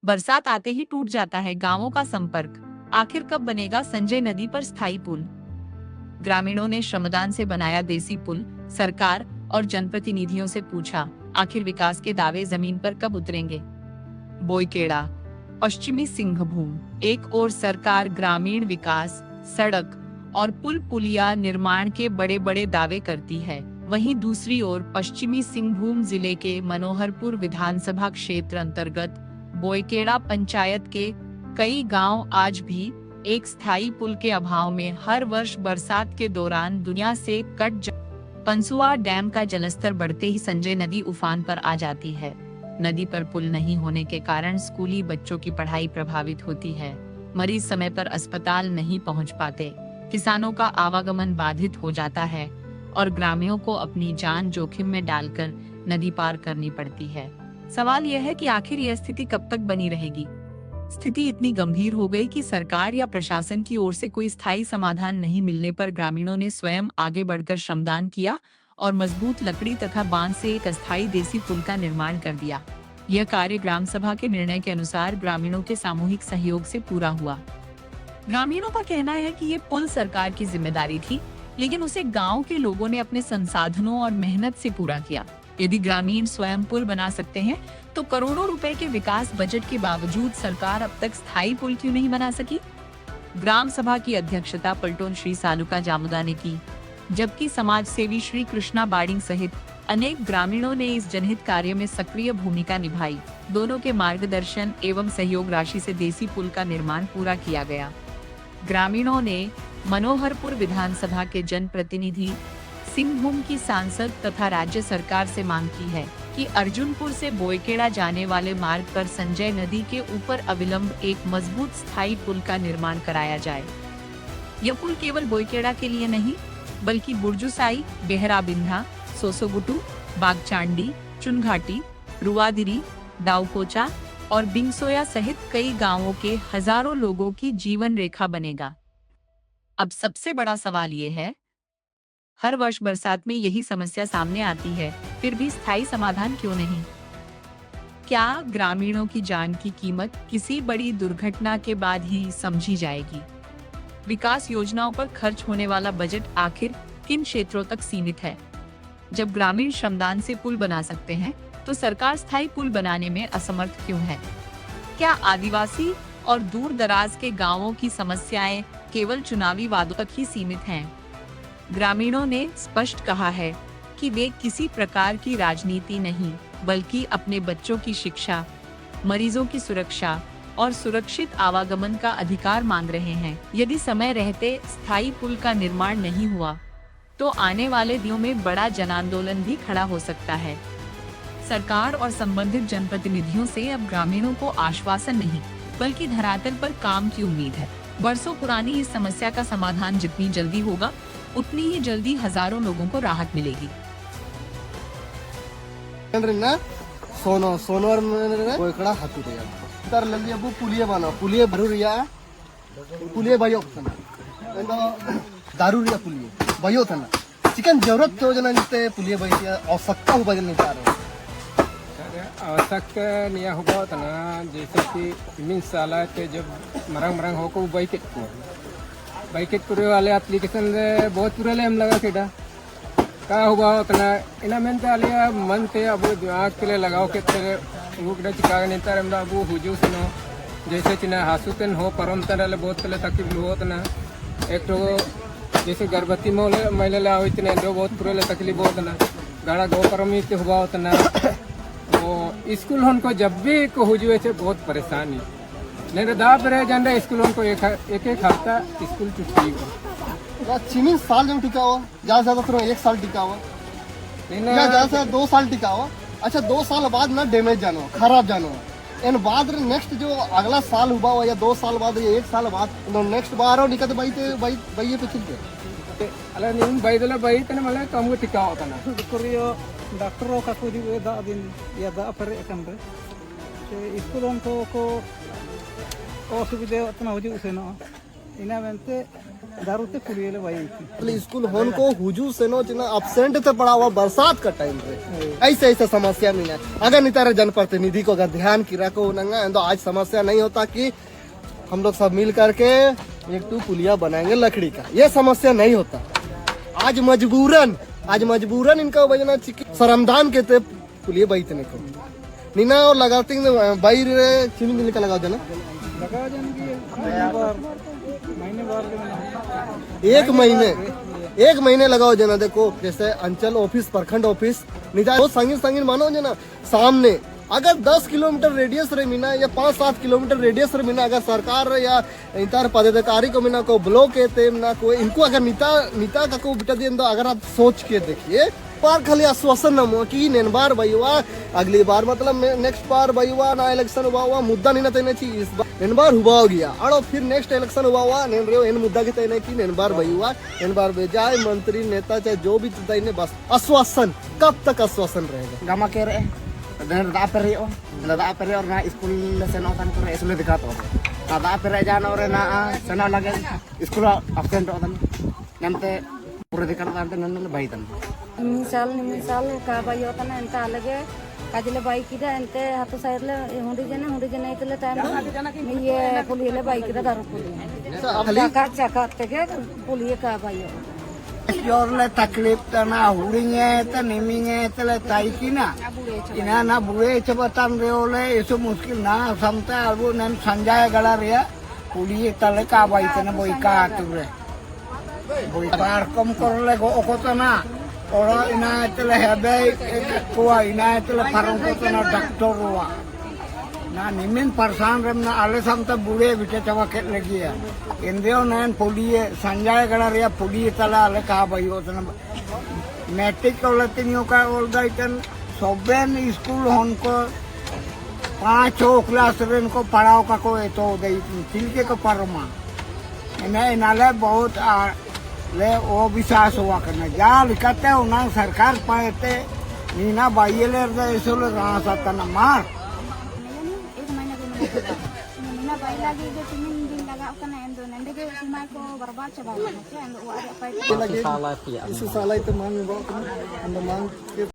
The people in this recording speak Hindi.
बरसात आते ही टूट जाता है गांवों का संपर्क। आखिर कब बनेगा संजय नदी पर स्थायी पुल? ग्रामीणों ने श्रमदान से बनाया देसी पुल। सरकार और जनप्रतिनिधियों से पूछा, आखिर विकास के दावे जमीन पर कब उतरेंगे? बोईखेड़ा, पश्चिमी सिंहभूम। एक ओर सरकार ग्रामीण विकास, सड़क और पुल पुलिया निर्माण के बड़े बड़े दावे करती है, वहीं दूसरी ओर पश्चिमी सिंहभूम जिले के मनोहरपुर विधानसभा क्षेत्र अंतर्गत बोईखेड़ा पंचायत के कई गांव आज भी एक स्थायी पुल के अभाव में हर वर्ष बरसात के दौरान दुनिया से पंसुआ डैम का जलस्तर बढ़ते ही संजय नदी उफान पर आ जाती है। नदी पर पुल नहीं होने के कारण स्कूली बच्चों की पढ़ाई प्रभावित होती है, मरीज समय पर अस्पताल नहीं पहुंच पाते, किसानों का आवागमन बाधित हो जाता है और ग्रामीणों को अपनी जान जोखिम में डालकर नदी पार करनी पड़ती है। सवाल यह है कि आखिर यह स्थिति कब तक बनी रहेगी? स्थिति इतनी गंभीर हो गई कि सरकार या प्रशासन की ओर से कोई स्थायी समाधान नहीं मिलने पर ग्रामीणों ने स्वयं आगे बढ़कर श्रमदान किया और मजबूत लकड़ी तथा बांस से एक अस्थायी देसी पुल का निर्माण कर दिया। यह कार्य ग्राम सभा के निर्णय के अनुसार ग्रामीणों के सामूहिक सहयोग से पूरा हुआ। ग्रामीणों का कहना है कि ये पुल सरकार की जिम्मेदारी थी, लेकिन उसे गांव के लोगों ने अपने संसाधनों और मेहनत से पूरा किया। यदि ग्रामीण स्वयं पुल बना सकते हैं, तो करोड़ों रुपए के विकास बजट के बावजूद सरकार अब तक स्थायी पुल क्यों नहीं बना सकी? ग्राम सभा की अध्यक्षता पलटोन श्री सालुका जामुदा ने की, जबकि समाज सेवी श्री कृष्णा बाडिंग सहित अनेक ग्रामीणों ने इस जनहित कार्य में सक्रिय भूमिका निभाई। दोनों के मार्गदर्शन एवं सहयोग राशि से देसी पुल का निर्माण पूरा किया गया। ग्रामीणों ने मनोहरपुर विधानसभा के जनप्रतिनिधि, सिंहभूम की सांसद तथा राज्य सरकार से मांग की है कि अर्जुनपुर से बोईखेड़ा जाने वाले मार्ग पर संजय नदी के ऊपर अविलंब एक मजबूत स्थायी पुल का निर्माण कराया जाए। यह पुल केवल बोईखेड़ा के लिए नहीं, बल्कि बुर्जुसाई, बेहराबिंधा, सोसोगुटू, बागचांडी, चुनघाटी, रुवादिरी, दाउकोचा और बिंगसोया सहित कई गांवों के हजारों लोगों की जीवन रेखा बनेगा। अब सबसे बड़ा सवाल ये है, हर वर्ष बरसात में यही समस्या सामने आती है, फिर भी स्थायी समाधान क्यों नहीं? क्या ग्रामीणों की जान की कीमत किसी बड़ी दुर्घटना के बाद ही समझी जाएगी? विकास योजनाओं पर खर्च होने वाला बजट आखिर किन क्षेत्रों तक सीमित है? जब ग्रामीण श्रमदान से पुल बना सकते हैं, तो सरकार स्थायी पुल बनाने में असमर्थ क्यों है? क्या आदिवासी और दूर दराज के गांवों की समस्याएं केवल चुनावी वादों तक ही सीमित हैं? ग्रामीणों ने स्पष्ट कहा है कि वे किसी प्रकार की राजनीति नहीं, बल्कि अपने बच्चों की शिक्षा, मरीजों की सुरक्षा और सुरक्षित आवागमन का अधिकार मांग रहे हैं। यदि समय रहते स्थायी पुल का निर्माण नहीं हुआ, तो आने वाले दिनों में बड़ा जन आंदोलन भी खड़ा हो सकता है। सरकार और संबंधित जनप्रतिनिधियों से अब ग्रामीणों को आश्वासन नहीं, बल्कि धरातल पर काम की उम्मीद है। बरसों पुरानी इस समस्या का समाधान जितनी जल्दी होगा, उतनी ही जल्दी हजारों लोगों को राहत मिलेगी। सोनोर में बोईखेड़ा हाथी तर लल्ली अबू पुलिया बना पुलिया भरू रिया पुलिया बायो दारू रिया पुलिया बायो था ना चिकन जरूरत क्यों जना जितने पुलिया बाई आवश्यकता हो बजन नहीं पार आवश्यकता नहीं होगा तना जैसे कि मीन साला के जब मरंग मरंग होको बाइकेट पूरे वाले एप्लीकेशन बहुत पूरे ले हम लगा केडा का हुआ उतना इना मेनते आलिया मन ते अब दिमाग के लिए लगाओ के तेरे वो केडा चिका नेता हमदा अब हुजू सुनो जैसे चिना हासुतन हो परम तरह बहुत पहले तकलीफ हो तना एक तो जैसे गर्भवती महिला ला हो इतने जो बहुत पूरे तकलीफ हो तना गाड़ा गो परम ते हुआ उतना वो स्कूल उनको जब भी को हुजू से बहुत परेशानी नहीं दाब रहे जान स्कूल उनको एक हफ्ता स्कूल छुट्टी हो चिमिन साल जब टिका हुआ ज्यादा तो 1 साल टिका हुआ ज्यादा से 2 साल टिका हुआ। अच्छा 2 साल बाद ना डैमेज जानो खराब जानो इन बाद नेक्स्ट जो अगला साल हुआ हुआ या 2 साल बाद या 1 साल बाद नेक्स्ट बार और निकल बाई पे चिलते अला नीन बाईदला बाई तने मला काम को टिका होता ना कोरियो डॉक्टरों का कोई दा दिन या दा पर एकन रे स्कूल उनको को असुविधा उतना हो जो से ना ina mente दारूते पुलिये भाई स्कूल होन को हुजू से नो चिना absent थे पड़ा हुआ बरसात का टाइम रे ऐसे ऐसे समस्या मिला अगर नितारे जनप्रतिनिधि को अगर ध्यान की रखो नंगा तो आज समस्या नहीं होता कि हम लोग सब मिल करके एक तो पुलिया बनाएंगे लकड़ी का ये समस्या नहीं होता आज मजबूरन इनका बजना शर्मदान के थे पुलिया बैठने को नीना और लगाते बाई रे चिनी मिल का लगाओ जना लगा जाएंगे महीने बार एक महीने लगाओ जना देखो जैसे अंचल ऑफिस प्रखंड ऑफिस निजा बहुत संगीन मानो जना सामने अगर 10 किलोमीटर रेडियस रे मिना या 5-7 किलोमीटर रेडियस रे मिना अगर सरकार या इंतर पदाधिकारी को मिना को ब्लॉक है ना कोई इनको अगर नीता का को बिटा दिए तो अगर आप सोच के देखिए पार खाली आश्वासन न हो कि नेन बार भाई हुआ अगली बार मतलब नेक्स्ट बार भाई हुआ ना इलेक्शन हुआ मुद्दा नहीं ना तैने चाहिए इस बार नेन बार हुआ हो गया और फिर नेक्स्ट इलेक्शन हुआ नेन रे इन मुद्दा के तैने की नेन बार भाई हुआ नेन बार भेजाए मंत्री नेता चाहे जो भी तैने बस आश्वासन कब तक आश्वासन रहेगा Gama kere, dan da perio na school lesson otan kore school dikat o. Da pere jana ore na sana lage school absent otan. Nante pura dikat otan nan bai tan. निमिसाल का बाई होता ना एंता अलगे काजले बाई किदा एंते हाथो साइड ले हुंडी जने इतले टाइम ये पुलिये बाई किदा दारू पुलिये चका तके पुलिये का बाई हो Yorle taklif tana huringe ta niminge tele taikina. Ina na bure cepatan reole itu muskil na samta albu nan sanjaya galaria puliye tale ka bai tana boika ature. Boika kom korle go okotana. Ora ina tele habe kuwa ina tele parang kotana doktor ruwa. Na nimin parsan rem na ale samta bure bite chawaket lagi ya. Indio nan puliye sanjaya galaria puliye tala ale ka bai otana. Metric olatinyo ka olgaitan soben school honko 5 class rain को पढ़ाओ का को तो दई तिलके को परमा इन्हें नाले बहुत ले ओ विश्वास हुआ करना जा लिखते हो ना सरकार पाएते नीना बाइले रे इसले रासा तना मार एक महीना के नीना बाई लगी जो 3 दिन लगा कना एंदो नंदे के समय को बर्बाद चबा एंदो वो इस साल itu mang bawa kan anda mang